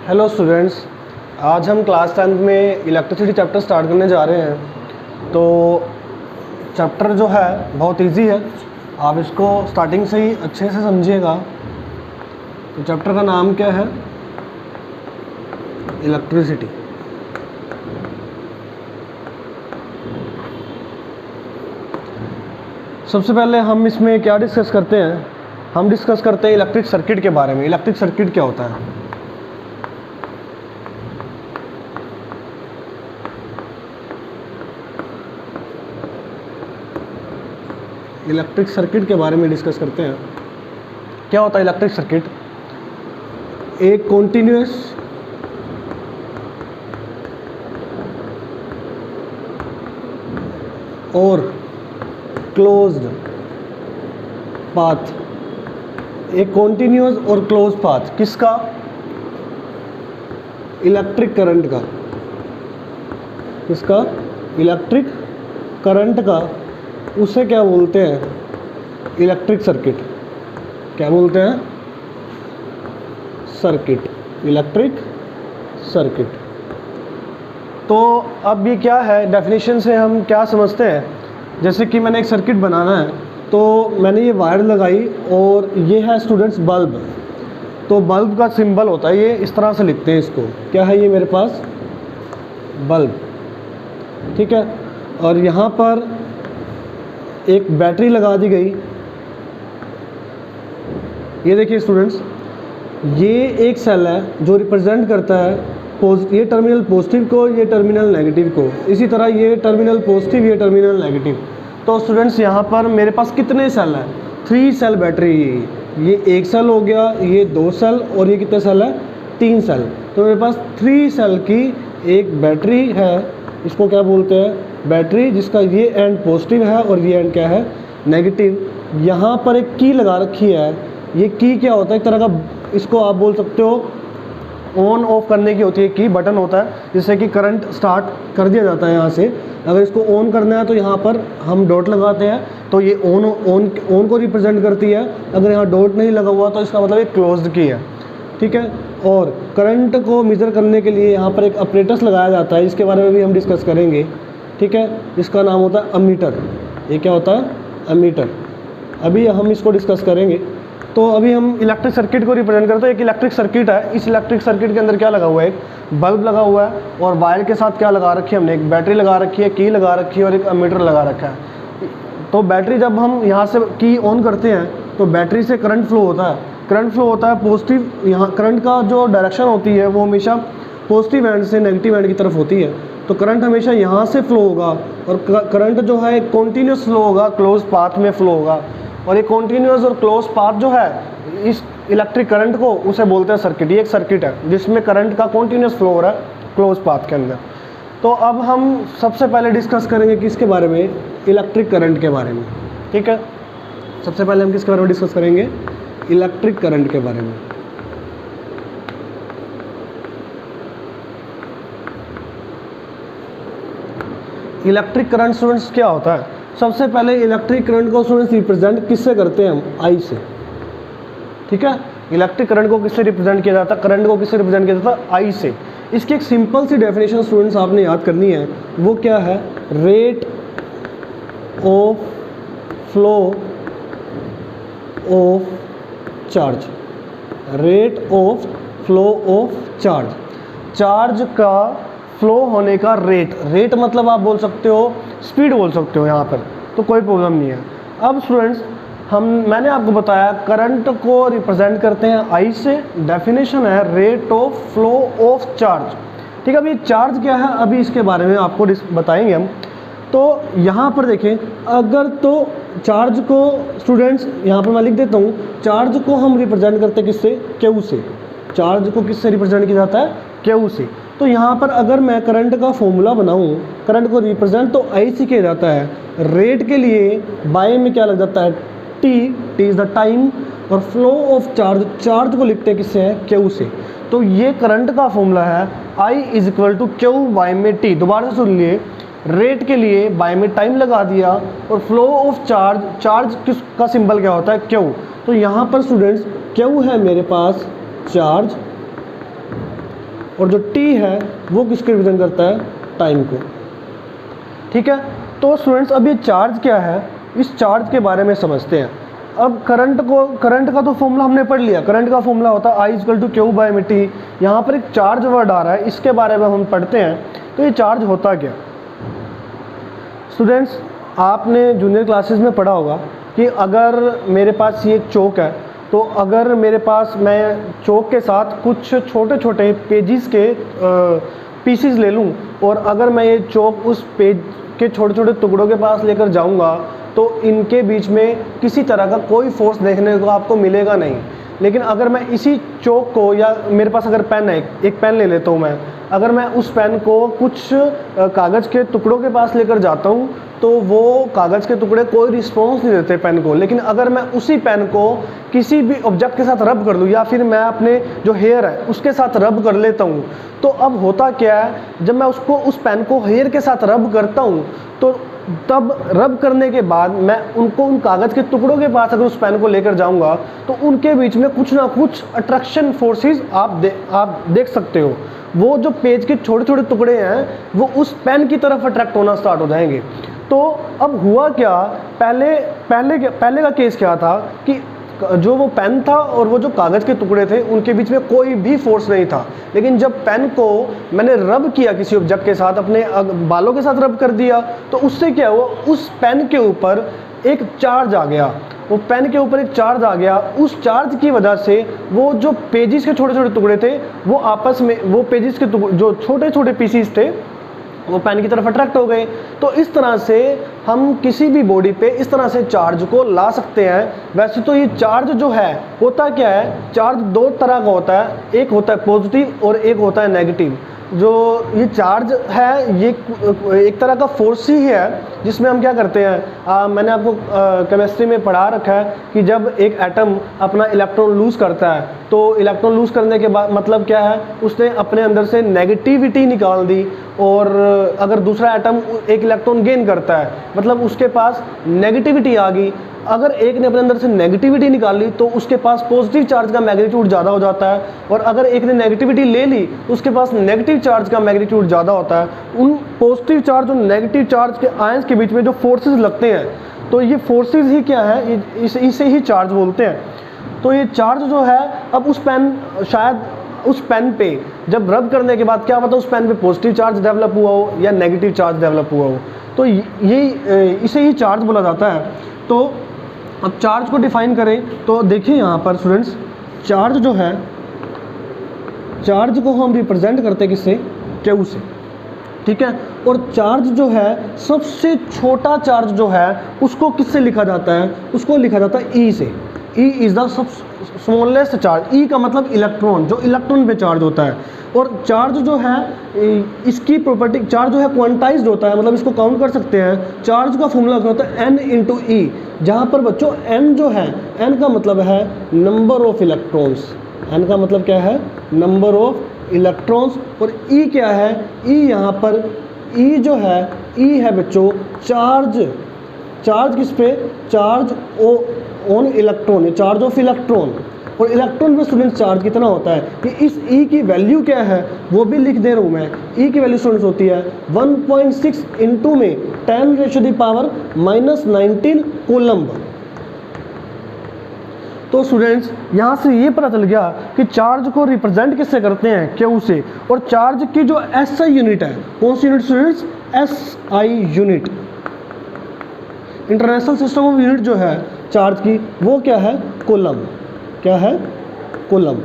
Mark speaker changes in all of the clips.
Speaker 1: Hello students, आज हम class 10 में इलेक्ट्रिसिटी चैप्टर स्टार्ट करने जा रहे हैं। तो चैप्टर जो है बहुत इजी है, आप इसको स्टार्टिंग से ही अच्छे से समझिएगा। तो चैप्टर का नाम क्या है? इलेक्ट्रिसिटी। सबसे पहले हम इसमें क्या डिस्कस करते हैं? हम डिस्कस करते हैं इलेक्ट्रिक सर्किट के बारे में। इलेक्ट्रिक सर्किट क्या होता है? इलेक्ट्रिक सर्किट के बारे में डिस्कस करते हैं। क्या होता है इलेक्ट्रिक सर्किट? एक कॉन्टिन्यूअस और क्लोज्ड पाथ, एक कॉन्टिन्यूअस और क्लोज पाथ किसका? इलेक्ट्रिक करंट का। किसका? इलेक्ट्रिक करंट का। उसे क्या बोलते हैं? Electric circuit. क्या बोलते हैं? Circuit, electric circuit. तो अब ये क्या है, डेफिनेशन से हम क्या समझते हैं? जैसे कि मैंने एक सर्किट बनाना है, तो मैंने ये वायर लगाई और ये है स्टूडेंट्स बल्ब। तो बल्ब का सिंबल होता है ये, इस तरह से लिखते हैं इसको। क्या है ये मेरे पास? बल्ब, ठीक है। और यहाँ पर एक बैटरी लगा दी गई। ये देखिए स्टूडेंट्स, ये एक सेल है जो रिप्रेजेंट करता है ये टर्मिनल पॉजिटिव को, ये टर्मिनल नेगेटिव को। इसी तरह ये टर्मिनल पॉजिटिव, ये टर्मिनल नेगेटिव। तो स्टूडेंट्स यहाँ पर मेरे पास कितने सेल हैं? 3 सेल बैटरी। ये एक सेल हो गया, ये 2 सेल, और ये कितने सेल है? 3 सेल। तो मेरे पास 3 सेल की एक बैटरी है। इसको क्या बोलते हैं? बैटरी, जिसका ये एंड पॉजिटिव है और ये एंड क्या है? नेगेटिव। यहाँ पर एक की लगा रखी है। ये की क्या होता है? एक तरह का, इसको आप बोल सकते हो ऑन ऑफ करने की होती है की, बटन होता है जिससे कि करंट स्टार्ट कर दिया जाता है यहाँ से। अगर इसको ऑन करना है तो यहाँ पर हम डॉट लगाते हैं, तो ये ऑन को रिप्रेजेंट करती है। अगर यहाँ डॉट नहीं लगा हुआ तो इसका मतलब ये क्लोज्ड की है, ठीक है। और करंट को मेजर करने के लिए यहाँ पर एक अपरेटस लगाया जाता है, इसके बारे में भी हम डिस्कस करेंगे, ठीक है। इसका नाम होता है अमीटर। ये क्या होता है? अमीटर। अभी हम इसको डिस्कस करेंगे। तो अभी हम इलेक्ट्रिक सर्किट को रिप्रेजेंट करते हैं। एक इलेक्ट्रिक सर्किट है, इस इलेक्ट्रिक सर्किट के अंदर क्या लगा हुआ है? एक बल्ब लगा हुआ है, और वायर के साथ क्या लगा रखी है हमने? एक बैटरी लगा रखी है, की लगा रखी है, और एक अमीटर लगा रखा है। तो बैटरी, जब हम यहाँ से की ऑन करते हैं तो बैटरी से करंट फ्लो होता है। करंट फ्लो होता है पॉजिटिव, यहाँ करंट का जो डायरेक्शन होती है वो हमेशा पॉजिटिव एंड से नेगेटिव एंड की तरफ होती है। तो करंट हमेशा यहाँ से फ्लो होगा, और करंट जो है कॉन्टीन्यूस फ्लो होगा, क्लोज पाथ में फ्लो होगा। और ये कॉन्टीन्यूस और क्लोज पाथ जो है इस इलेक्ट्रिक करंट को, उसे बोलते हैं सर्किट। ये एक सर्किट है जिसमें करंट का कॉन्टीन्यूस फ्लो हो रहा है क्लोज पाथ के अंदर। तो अब हम सबसे पहले डिस्कस करेंगे किसके बारे में? इलेक्ट्रिक करंट के बारे में, ठीक है। सबसे पहले हम किसके बारे में डिस्कस करेंगे? इलेक्ट्रिक करंट के बारे में। इलेक्ट्रिक करंट स्टूडेंट्स क्या होता है? सबसे पहले इलेक्ट्रिक करंट को स्टूडेंट्स रिप्रेजेंट किससे करते हैं हम? आई से, ठीक है। इलेक्ट्रिक करंट को किससे रिप्रेजेंट किया जाता है? करंट को किससे रिप्रेजेंट किया जाता है? आई से। इसकी एक सिंपल सी डेफिनेशन स्टूडेंट्स आपने याद करनी है। वो क्या है? Rate of flow of charge. Rate of flow of charge, charge का फ्लो होने का रेट। रेट मतलब आप बोल सकते हो स्पीड, बोल सकते हो यहाँ पर, तो कोई प्रॉब्लम नहीं है। अब स्टूडेंट्स, मैंने आपको बताया करंट को रिप्रेजेंट करते हैं आई से। डेफिनेशन है rate of flow of charge, ठीक है। अभी चार्ज क्या है, अभी इसके बारे में आपको बताएंगे हम। तो यहाँ पर देखें, अगर तो चार्ज को स्टूडेंट्स, यहाँ पर मैं लिख देता हूँ, चार्ज को हम रिप्रेजेंट करते हैं किससे? क्यू से। चार्ज को किससे रिप्रेजेंट किया जाता है? क्यू से। तो यहाँ पर अगर मैं करंट का फॉर्मूला बनाऊँ, करंट को रिप्रेजेंट तो आई से किया जाता है। रेट के लिए बाय में क्या लग जाता है? टी इज़ द टाइम, और फ्लो ऑफ चार्ज, चार्ज को लिखते हैं किससे? है क्यू से। तो ये करंट का फॉर्मूला है I is equal to Q by में टी। दोबारा से सुन लिए, रेट के लिए बाय में टाइम लगा दिया, और फ्लो ऑफ चार्ज, चार्ज किसका सिंबल क्या होता है? क्यू। तो यहाँ पर स्टूडेंट्स क्यू है मेरे पास चार्ज, और जो टी है वो किसको रिप्रेजेंट करता है, टाइम को। ठीक है, तो स्टूडेंट्स अब ये चार्ज क्या है, इस चार्ज के बारे में समझते हैं। अब करंट का तो फॉर्मूला हमने पढ़ लिया, करंट का फॉर्मूला होता है I = Q बाय mt। यहाँ पर एक चार्ज वर्ड आ रहा है, इसके बारे में हम पढ़ते हैं। तो ये चार्ज होता क्या, स्टूडेंट्स आपने जूनियर क्लासेस में पढ़ा होगा कि अगर मेरे पास ये चौक है, तो अगर मेरे पास, मैं चौक के साथ कुछ छोटे छोटे पेजेस के पीसीज ले लूँ, और अगर मैं ये चौक उस पेज के छोटे छोटे टुकड़ों के पास लेकर जाऊंगा, तो इनके बीच में किसी तरह का कोई फोर्स देखने को आपको मिलेगा नहीं। लेकिन अगर मैं इसी चौक को, या मेरे पास अगर पेन है, एक पेन ले लेता हूँ मैं, अगर मैं उस पेन को कुछ कागज़ के टुकड़ों के पास लेकर जाता हूँ, तो वो कागज़ के टुकड़े कोई रिस्पॉन्स नहीं देते पेन को। लेकिन अगर मैं उसी पेन को किसी भी ऑब्जेक्ट के साथ रब कर दूँ, या फिर मैं अपने जो हेयर है उसके साथ रब कर लेता हूँ, तो अब होता क्या है, जब मैं उस पेन को हेयर के साथ रब करता हूँ, तो तब रब करने के बाद मैं उनको उन कागज़ के टुकड़ों के पास अगर उस पेन को लेकर जाऊंगा, तो उनके बीच में कुछ ना कुछ अट्रैक्शन फोर्सेस आप देख सकते हो। वो जो पेज के छोटे छोटे टुकड़े हैं वो उस पेन की तरफ अट्रैक्ट होना स्टार्ट हो जाएंगे। तो अब हुआ क्या, पहले का केस क्या था कि जो वो पेन था और वो जो कागज़ के टुकड़े थे उनके बीच में कोई भी फोर्स नहीं था। लेकिन जब पेन को मैंने रब किया किसी ऑब्जेक्ट के साथ, अपने बालों के साथ रब कर दिया, तो उससे क्या हुआ, उस पेन के ऊपर एक चार्ज आ गया। वो पेन के ऊपर एक चार्ज आ गया, उस चार्ज की वजह से वो जो पेजेस के छोटे छोटे टुकड़े थे वो आपस में, वो पेजेस के जो छोटे छोटे पीसीस थे वो पेन की तरफ अट्रैक्ट हो गए। तो इस तरह से हम किसी भी बॉडी पे इस तरह से चार्ज को ला सकते हैं। वैसे तो ये चार्ज जो है होता क्या है, चार्ज दो तरह का होता है, एक होता है पॉजिटिव और एक होता है नेगेटिव। जो ये चार्ज है ये एक तरह का फोर्स ही है, जिसमें हम क्या करते हैं, मैंने आपको केमिस्ट्री में पढ़ा रखा है कि जब एक एटम अपना इलेक्ट्रॉन लूज़ करता है, तो इलेक्ट्रॉन लूज़ करने के बाद मतलब क्या है, उसने अपने अंदर से नेगेटिविटी निकाल दी। और अगर दूसरा एटम एक इलेक्ट्रॉन गेन करता है, मतलब उसके पास नेगेटिविटी आ गई। अगर एक ने अपने अंदर से नेगेटिविटी निकाली तो उसके पास पॉजिटिव चार्ज का मैग्नीट्यूड ज़्यादा हो जाता है, और अगर एक ने नेगेटिविटी ले ली तो उसके पास नेगेटिव चार्ज का मैग्नीट्यूड ज़्यादा होता है। उन पॉजिटिव चार्ज और नेगेटिव चार्ज के आयंस के बीच में जो फोर्सेस लगते हैं, तो ये फोर्सेस ही क्या है, इसे ही चार्ज बोलते हैं। तो ये चार्ज जो है, अब उस पेन, शायद उस पेन पे जब रब करने के बाद क्या पता उस पेन पे पॉजिटिव चार्ज डेवलप हुआ हो या नेगेटिव चार्ज डेवलप हुआ हो, तो ये इसे ही चार्ज बोला जाता है। तो अब चार्ज को डिफाइन करें तो देखिए यहाँ पर स्टूडेंट्स, चार्ज जो है, चार्ज को हम रिप्रेजेंट करते हैं किससे, Q से, ठीक है। और चार्ज जो है, सबसे छोटा चार्ज जो है उसको किससे लिखा जाता है, उसको लिखा जाता है E से। E is the sub smallest charge. E का मतलब इलेक्ट्रॉन, जो इलेक्ट्रॉन पे चार्ज होता है। और चार्ज जो है, इसकी प्रॉपर्टी, चार्ज जो है क्वांटाइज्ड होता है, मतलब इसको काउंट कर सकते हैं। चार्ज का फॉर्मूला क्या होता है, N × E, जहाँ पर बच्चों N जो है, N का मतलब है नंबर ऑफ इलेक्ट्रॉन्स। N का मतलब क्या है, नंबर ऑफ इलेक्ट्रॉन्स। और E क्या है, E यहाँ पर, E जो है, E है बच्चों चार्ज। चार्ज किस पे, charge on electron, charge of electron. और इलेक्ट्रॉन में स्टूडेंट चार्ज कितना होता है, कि इस E की वैल्यू क्या है वो भी लिख दे रहा हूँ मैं। E की वैल्यू स्टूडेंट्स होती है 1.6 इंटू में 10⁻⁻⁻19 कूलम्ब। तो स्टूडेंट्स यहाँ से ये पता चल गया कि चार्ज को रिप्रेजेंट किससे करते हैं, Q से। और चार्ज की जो SI यूनिट है, कौन सी unit students, SI unit, international system of unit जो है चार्ज की, वो क्या है, कूलम्ब। क्या है, कूलम्ब,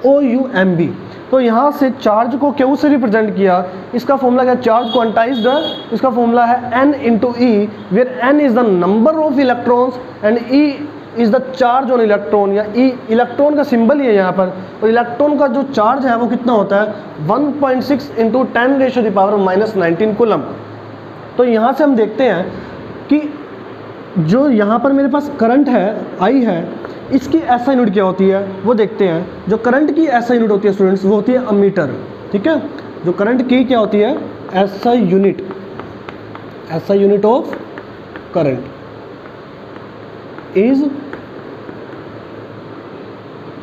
Speaker 1: COLOUMB। तो यहाँ से चार्ज को Q से रिप्रेजेंट किया। इसका फॉर्मूला क्या है, चार्ज क्वांटाइज्ड है, इसका फॉर्मूला है N × E, where N is the number of electrons and E is the charge on electron, या E इलेक्ट्रॉन का सिंबल ही है यहाँ पर। और इलेक्ट्रॉन का जो चार्ज है वो कितना होता है, 1.6 × 10⁻⁻19 कूलम्ब। तो यहाँ से हम देखते हैं कि जो यहाँ पर मेरे पास करंट है, I है, इसकी SI यूनिट क्या होती है वो देखते हैं। जो करंट की SI यूनिट होती है स्टूडेंट्स, वो होती है अमीटर, ठीक है। जो करंट की क्या होती है, SI unit, SI unit of current is,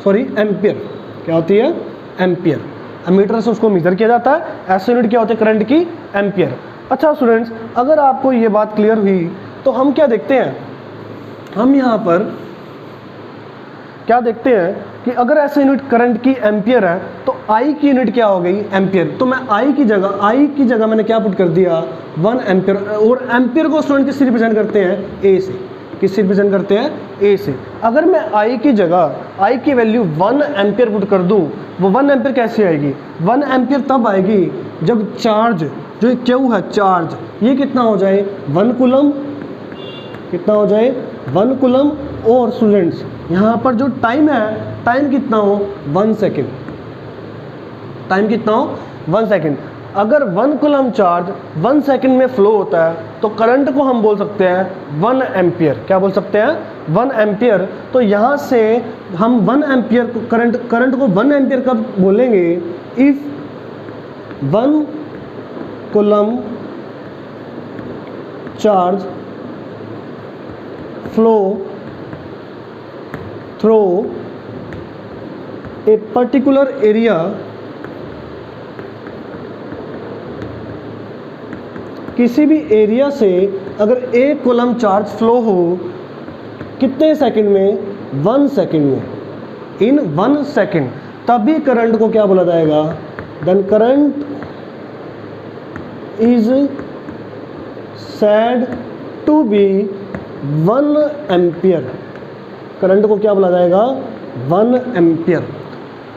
Speaker 1: sorry, ampere. क्या होती है, एम्पियर। अमीटर से उसको मेजर किया जाता है। एसआई यूनिट क्या होती है करंट की? एम्पियर। अच्छा स्टूडेंट्स, अगर आपको ये बात क्लियर हुई तो हम क्या देखते हैं, हम यहाँ पर क्या देखते हैं कि अगर ऐसे यूनिट करंट की एम्पियर है तो आई की यूनिट क्या हो गई? एम्पियर। तो मैं आई की जगह मैंने क्या पुट कर दिया? 1 एम्पियर। और एम्पियर को स्टूडेंट किससे रिप्रेजेंट करते हैं? ए से। किससे रिप्रेजेंट करते हैं? ए से। अगर मैं आई की जगह आई की वैल्यू 1 एम्पियर पुट कर दूं, वो 1 एम्पियर कैसे आएगी? 1 एम्पियर तब आएगी जब चार्ज जो क्यू है, चार्ज ये कितना हो जाए? 1 कूलम। कितना हो जाए? 1 कूलम। और स्टूडेंट्स यहाँ पर जो टाइम है, टाइम कितना हो? 1 सेकेंड। टाइम कितना हो? 1 सेकेंड। अगर 1 कूलम चार्ज 1 सेकेंड में फ्लो होता है तो करंट को हम बोल सकते हैं 1 एम्पियर। क्या बोल सकते हैं? 1 एम्पियर। तो यहाँ से हम 1 एम्पियर करंट को 1 एम्पियर कब बोलेंगे? If 1 coulomb charge flow through a particular area किसी भी एरिया से अगर 1 कूलम चार्ज फ्लो हो कितने सेकंड में? 1 सेकंड में। इन 1 सेकंड तभी करंट को क्या बोला जाएगा? Then current is said to be 1 ampere. Current को क्या बोला जाएगा? 1 एम्पियर।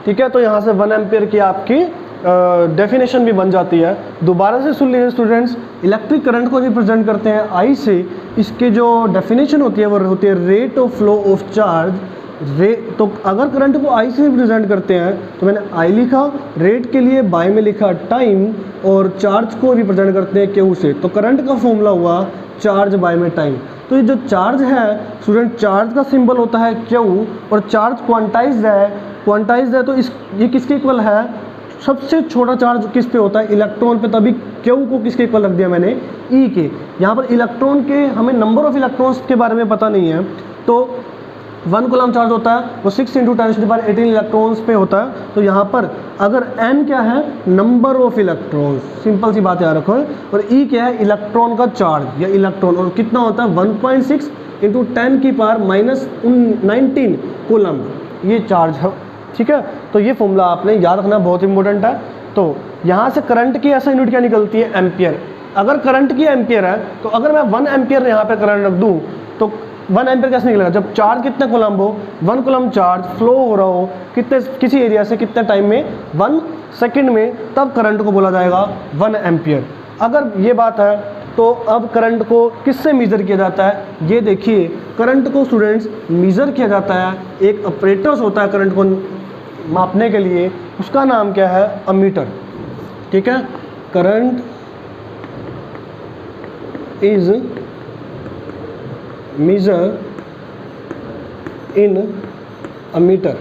Speaker 1: ठीक है, तो यहाँ से 1 एम्पियर की आपकी डेफिनेशन भी बन जाती है। दोबारा से सुन लीजिए स्टूडेंट्स, इलेक्ट्रिक करंट को रिप्रेजेंट करते हैं आई से। इसके जो डेफिनेशन होती है वो होती है rate of flow of charge. तो अगर करंट को आई से रिप्रेजेंट करते हैं तो मैंने आई लिखा, रेट के लिए बाय में लिखा टाइम, और चार्ज को रिप्रेजेंट करते हैं क्यू से। तो करंट का फॉर्मूला हुआ चार्ज बाय में टाइम। तो ये जो चार्ज है स्टूडेंट, चार्ज का सिंबल होता है क्यू, और चार्ज क्वांटाइज्ड है तो ये किसके इक्वल है? सबसे छोटा चार्ज किस पे होता है? इलेक्ट्रॉन पे। तभी क्यू को किसके इक्वल रख दिया मैंने? ई के। यहाँ पर इलेक्ट्रॉन के हमें नंबर ऑफ इलेक्ट्रॉन्स के बारे में पता नहीं है, तो 1 कूलम चार्ज होता है वो 6 × 10⁻18 इलेक्ट्रॉन्स पे होता है। तो यहाँ पर अगर n क्या है? नंबर ऑफ इलेक्ट्रॉन्स, सिंपल सी बात याद रखो। और ई क्या है? इलेक्ट्रॉन का चार्ज या इलेक्ट्रॉन। और कितना होता है? 1.6 × 10⁻⁻19 कूलम ये चार्ज है। ठीक है, तो ये फॉर्मूला आपने याद रखना, बहुत इंपॉर्टेंट है। तो यहाँ से करंट की ऐसा यूनिट क्या निकलती है? एम्पियर। अगर करंट की एम्पियर है तो अगर मैं 1 एम्पियर यहाँ पे करंट रख दूँ तो 1 एम्पियर कैसे निकलेगा? जब चार्ज कितने कूलम हो? 1 कूलम चार्ज फ्लो हो रहा हो कितने, किसी एरिया से कितने टाइम में? 1 सेकेंड में, तब करंट को बोला जाएगा 1 एम्पियर। अगर ये बात है तो अब करंट को किससे मेज़र किया जाता है? ये देखिए, करंट को स्टूडेंट्स मेज़र किया जाता है, एक ऑपरेटर्स होता है करंट को मापने के लिए, उसका नाम क्या है? अमीटर। ठीक है, current is measure in ammeter.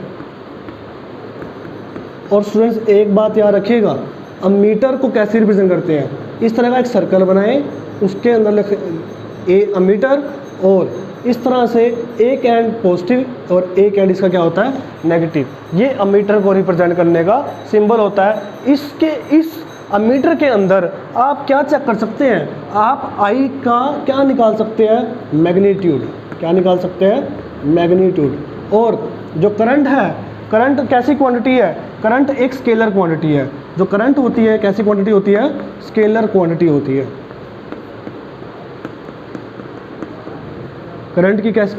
Speaker 1: और स्टूडेंट्स एक बात याद रखिएगा, अमीटर को कैसे रिप्रेजेंट करते हैं? इस तरह का एक सर्कल बनाएं, उसके अंदर लिखे ए अमीटर, और इस तरह से एक एंड पॉजिटिव और एक एंड इसका क्या होता है? नेगेटिव। ये अमीटर को रिप्रेजेंट करने का सिंबल होता है। इस अमीटर के अंदर आप क्या चेक कर सकते हैं? आप आई का क्या निकाल सकते हैं? मैग्नीट्यूड। क्या निकाल सकते हैं? मैग्नीट्यूड। और जो करंट है, करंट कैसी क्वांटिटी है? करंट एक स्केलर क्वांटिटी है। जो करंट होती है कैसी क्वांटिटी होती है? स्केलर क्वांटिटी होती है। करंट एक कैसी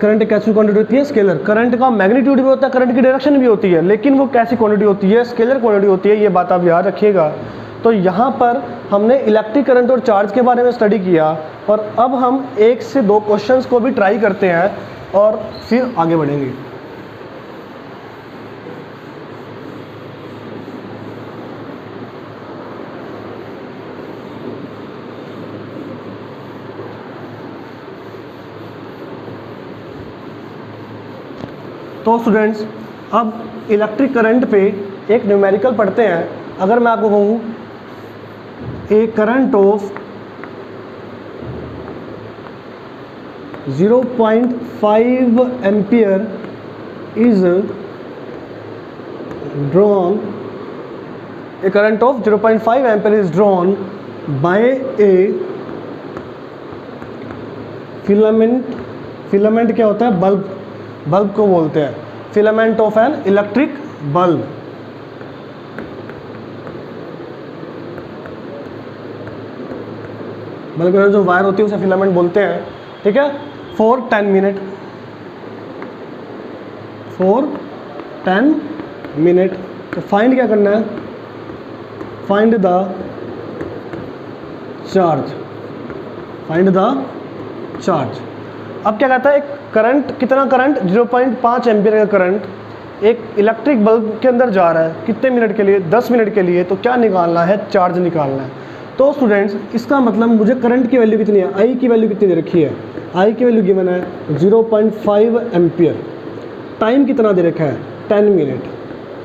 Speaker 1: क्वांटिटी होती है? स्केलर। करंट का मैग्नीट्यूड भी होता है, करंट की डायरेक्शन भी होती है, लेकिन वो कैसी क्वांटिटी होती है? स्केलर क्वांटिटी होती है। ये बात आप याद रखिएगा। तो यहाँ पर हमने इलेक्ट्रिक करंट और चार्ज के बारे में स्टडी किया, और अब हम 1 से 2 क्वेश्चंस को भी ट्राई करते हैं और फिर आगे बढ़ेंगे। तो स्टूडेंट्स, अब इलेक्ट्रिक करंट पे एक न्यूमेरिकल पढ़ते हैं। अगर मैं आपको कहूँ a current of 0.5 ampere is drawn a current of 0.5 ampere is drawn by a filament क्या होता है? बल्ब को बोलते हैं filament of an electric bulb. Bulb के जो वायर होती है उसे फिलामेंट बोलते हैं, ठीक है। For 10 minute. तो फाइंड क्या करना है? Find the charge. अब क्या कहता है, एक करंट, कितना करंट? 0.5 एम्पियर का करंट एक इलेक्ट्रिक बल्ब के अंदर जा रहा है, कितने मिनट के लिए? 10 मिनट के लिए। तो क्या निकालना है? चार्ज निकालना है। तो स्टूडेंट्स इसका मतलब मुझे करंट की वैल्यू कितनी है, आई की वैल्यू कितनी दे रखी है? आई की वैल्यू गिवन है 0.5 एम्पियर। टाइम कितना दे रखा है? 10 मिनट।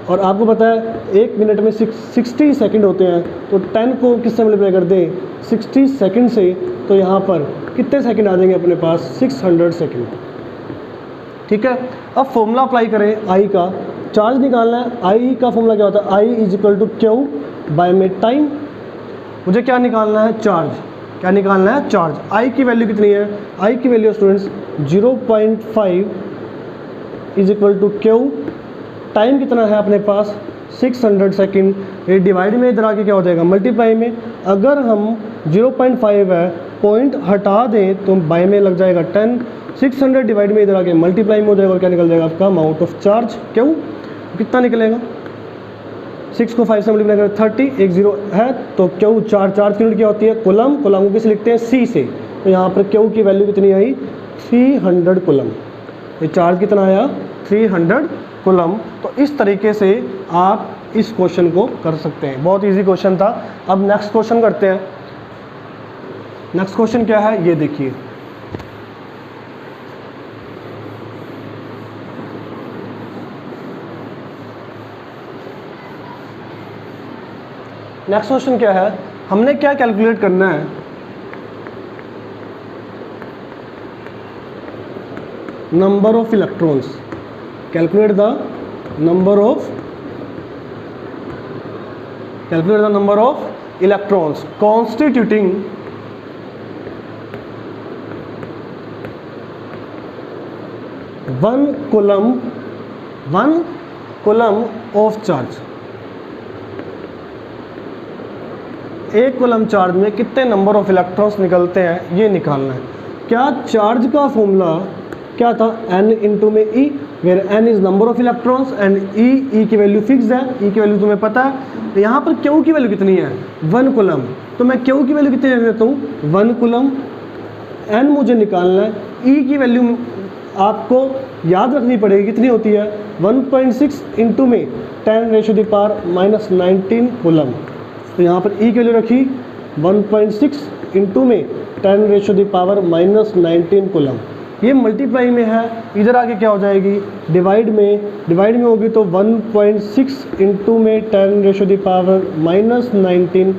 Speaker 1: और आपको पता है 1 मिनट में 60 सेकंड होते हैं, तो 10 को किससे मल्टीप्लाई कर दें? 60 सेकंड से। तो यहाँ पर कितने सेकंड आ जाएंगे अपने पास? 600 सेकंड, ठीक है। अब फॉर्मूला अप्लाई करें आई का, चार्ज निकालना है। आई का फॉर्मूला क्या होता है? I is equal to Q by में टाइम। मुझे क्या निकालना है? चार्ज। क्या निकालना है? चार्ज। आई की वैल्यू कितनी है? आई की value students 0.5 is equal to Q. Time कितना है अपने पास? 600 सेकंड। ये डिवाइड में इधर आके क्या हो जाएगा? मल्टीप्लाई में। अगर हम 0.5 है, पॉइंट हटा दें तो बाय में लग जाएगा 10। 600 डिवाइड में इधर आके मल्टीप्लाई में हो जाएगा और क्या निकल जाएगा आपका? Amount of charge. क्यों? कितना निकलेगा? 6 को 5 से मल्टीप्लाई करें 30, 1 0 है तो क्यू चार्ज की यूनिट क्या होती है? कुलम। कुलम को किसे लिखते हैं? सी से। तो यहाँ पर क्यू की वैल्यू कितनी आई? 300 कुलम। ये चार्ज कितना आया? 300 कुलम। तो इस तरीके से आप इस क्वेश्चन को कर सकते हैं। बहुत इजी क्वेश्चन था। अब नेक्स्ट क्वेश्चन करते हैं। नेक्स्ट क्वेश्चन क्या है ये देखिए। नेक्स्ट क्वेश्चन क्या है? हमने क्या कैलकुलेट करना है? Number of electrons. Calculate the number of electrons constituting one coulomb of charge. एक कूलम चार्ज में कितने नंबर ऑफ इलेक्ट्रॉन्स निकलते हैं ये निकालना है। क्या चार्ज का फॉर्मूला क्या था? n इंटू में e, where n is number of electrons and e की वैल्यू फिक्स है, e की वैल्यू तुम्हें पता है। तो यहाँ पर q की वैल्यू कितनी है? 1 कूलम। तो मैं q की वैल्यू कितनी ले लेता हूँ? 1 कूलम। n मुझे निकालना है, e की वैल्यू आपको याद रखनी पड़ेगी, कितनी होती है? 1.6 इंटू में 10⁻⁻19 कूलम। तो यहाँ पर e की वैल्यू रखी 1.6 इंटू में 10⁻⁻19 कूलम। ये मल्टीप्लाई में है, इधर आके क्या हो जाएगी? डिवाइड में होगी। तो 1.6 इंटू में 10⁻⁻19।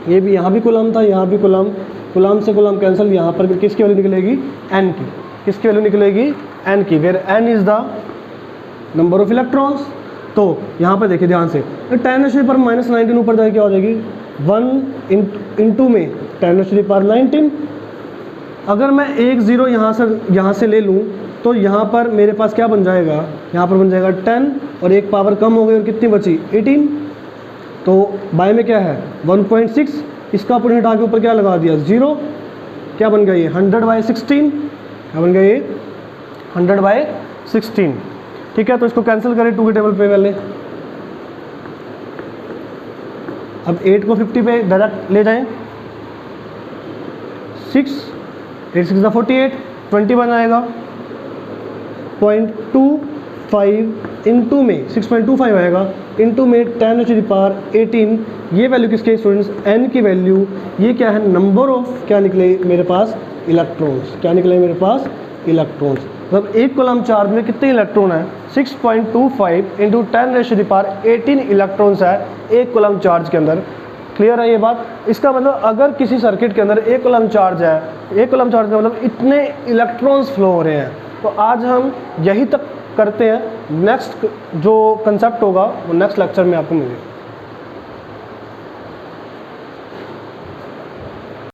Speaker 1: ये भी, यहाँ भी कूलम था, यहाँ भी कूलम से कूलम कैंसिल। यहाँ पर भी किसकी वैल्यू निकलेगी? n की। किसकी वैल्यू निकलेगी? n की, where n is the number of electrons. तो यहाँ पर देखिए ध्यान से, 10⁻⁻19 ऊपर जाके क्या हो जाएगी? 1 इंटू में 10⁻⁻19। अगर मैं 1 0 यहाँ से ले लूँ तो यहाँ पर मेरे पास क्या बन जाएगा? यहाँ पर बन जाएगा 10 और एक पावर कम हो गई और कितनी बची? 18। तो बाय में क्या है? 1.6। इसका पॉइंट हटा के ऊपर क्या लगा दिया? 0। क्या बन गया ये? 100/16। क्या बन गया ये? 100/16। ठीक है, तो इसको कैंसिल करें 2 के टेबल पे पहले। अब 8 को 50 पे डायरेक्ट ले जाएं। 8 6 48, 20 बन आएगा। 0.25 इंटू में 6.25 आएगा, इंटू में 10⁻18। ये वैल्यू किसके स्टूडेंट्स? n की वैल्यू। ये क्या है? नंबर ऑफ क्या निकले मेरे पास? इलेक्ट्रॉन्स। क्या निकले मेरे पास? इलेक्ट्रॉन्स। मतलब एक कूलम चार्ज में कितने इलेक्ट्रॉन है? 6.25 इंटू 10⁻18 इलेक्ट्रॉन्स है एक कूलम चार्ज के अंदर। क्लियर है ये बात? इसका मतलब अगर किसी सर्किट के अंदर एक कूलम चार्ज है, एक कूलम चार्ज का मतलब इतने इलेक्ट्रॉन्स फ्लो हो रहे हैं। तो आज हम यही तक करते हैं। नेक्स्ट जो कंसेप्ट होगा वो नेक्स्ट लेक्चर में आपको मिलेगा।